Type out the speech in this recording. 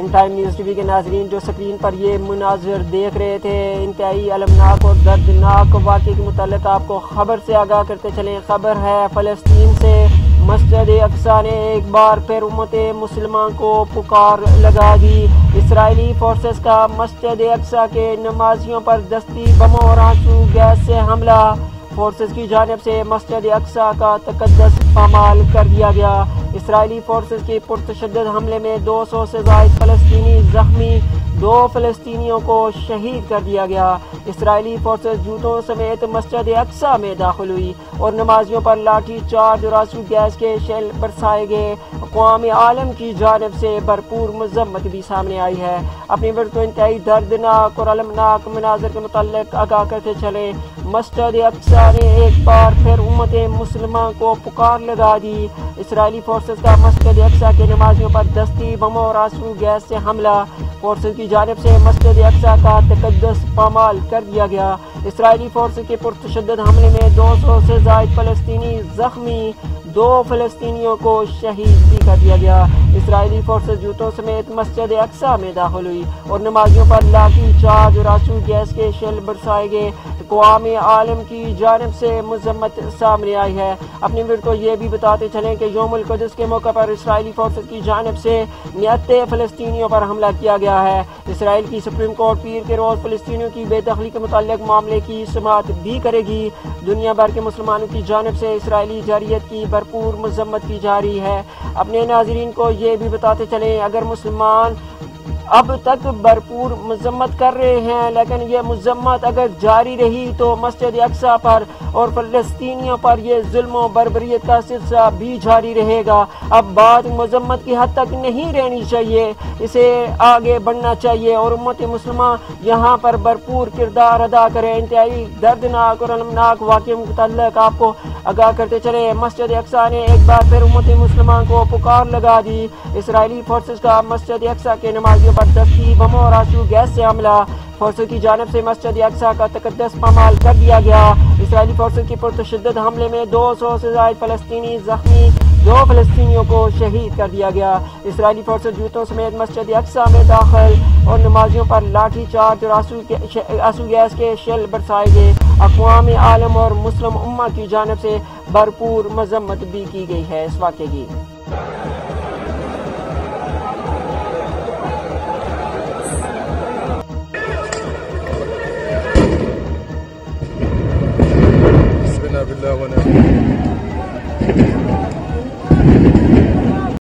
In time news TV के नाजरीन, जो स्क्रीन पर ये मुनाज़िर देख रहे थे, इंतहाई अलमनाक और दर्दनाक वाक़े के मुताल्लिक़ आपको ख़बर से आगाह करते चलें। ख़बर है फ़लस्तीन से। मस्जिद अक्सा ने एक बार फिर उम्मत मुसलमान को पुकार लगा दी। इसराइली फोर्सेस का मस्जिद अक्सा के नमाजियों पर दस्ती बमों और आंसू गैस से हमला। फोर्सेस की जानिब से मस्जिद अक्सा का तकद्दस पामाल कर दिया गया। इसराइली फोर्सेस के पुरतशद्दद हमले में 200 से ज़ायद फ़लस्तीनी जख्मी, 2 फ़लस्तीनियों को शहीद कर दिया गया। इसराइली फोर्सेस जूतों समेत मस्जिद अक्सा में दाखिल हुई और नमाजियों पर लाठी चार्ज और आंसू गैस के शेल बरसाए गए। अक़वाम आलम की जानिब से भरपूर मज़म्मत भी सामने आई है। अपनी वर्द को इंतहाई दर्दनाक और अलमनाक मनाज़र के मुताल्लिक़ आगाह करते चले। मस्जिद अक्सा ने एक बार फिर उम्मत मुसलमान को पुकार लगा दी। इसराइली फोर्सेस का मस्जिद अक्सा के नमाजियों पर दस्ती बमों और आंसू गैस से हमला। फोर्सेस की जानिब से मस्जिद अक्सा का तकद्दस पामाल कर दिया गया। इसराइली फोर्सेस के पुरतशद्दद हमले में 200 से ज़ायद फ़लस्तीनी जख्मी, 2 फ़लस्तीनियों को शहीद भी कर दिया गया। इसराइली फोर्सेस जूतों समेत मस्जिद अक्सा में दाखिल हुई और नमाजियों पर लाठी चार्ज और आंसू गैस के शेल बरसाए गए। अक़वाम आलम की जानिब से मज़म्मत सामने आई है। अपनी वीर को ये भी बताते चलें कि यौमुल क़ुद्स के मौके पर इसराइली फोर्सेस की जानिब से नियत फ़लस्तीनियों पर हमला किया गया है। इसराइल की सुप्रीम कोर्ट पीर के रोज़ फ़लस्तीनियों की बेदखली के मुताल्लिक़ मामले की समाअत भी करेगी। दुनिया भर के मुसलमानों की जानिब से इसराइली जारियत की भरपूर मज़म्मत की जा रही है। अपने नाज़रीन को ये भी बताते चलें, अगर मुसलमान अब तक भरपूर मज़म्मत कर रहे हैं, लेकिन ये मज़म्मत अगर जारी रही तो मस्जिद अक्सा पर और फ़लस्तीनियों पर ये जुल्म और बर्बरियत का सिलसिला भी जारी रहेगा। अब बात मज़म्मत की हद तक नहीं रहनी चाहिए, इसे आगे बढ़ना चाहिए और उम्मत मुसलमान यहाँ पर भरपूर किरदार अदा करें। इंतहाई दर्दनाक और अलमनाक वाक़े के मुताल्लिक़ आपको आगाह करते चले। मस्जिद अक्सा ने एक बार फिर उम्मत मुसलमान को पुकार लगा दी। इसराइली फोर्सेस का मस्जिद अक्सा के नमाजियों पर दस्ती बमों और आंसू गैस से हमला। फोर्सेस की जानिब से मस्जिद अक्सा का तकद्दस पामाल कर दिया गया। इसराइली फोर्सेस की पुरतशद्दद हमले में 200 से ज़ायद फ़लस्तीनी जख्मी, 2 फ़लस्तीनियों को शहीद कर दिया गया। इसराइली फोर्सेस जूतों समेत मस्जिद अक्सा में दाखिल और नमाजियों पर लाठी चार्ज और आंसू गैस के शेल बरसाए गए। अक़वाम आलम और मुस्लिम उम्मा की जानिब से भरपूर मज़म्मत भी की गई है इस वाक़े की। बिस्मिल्लाह।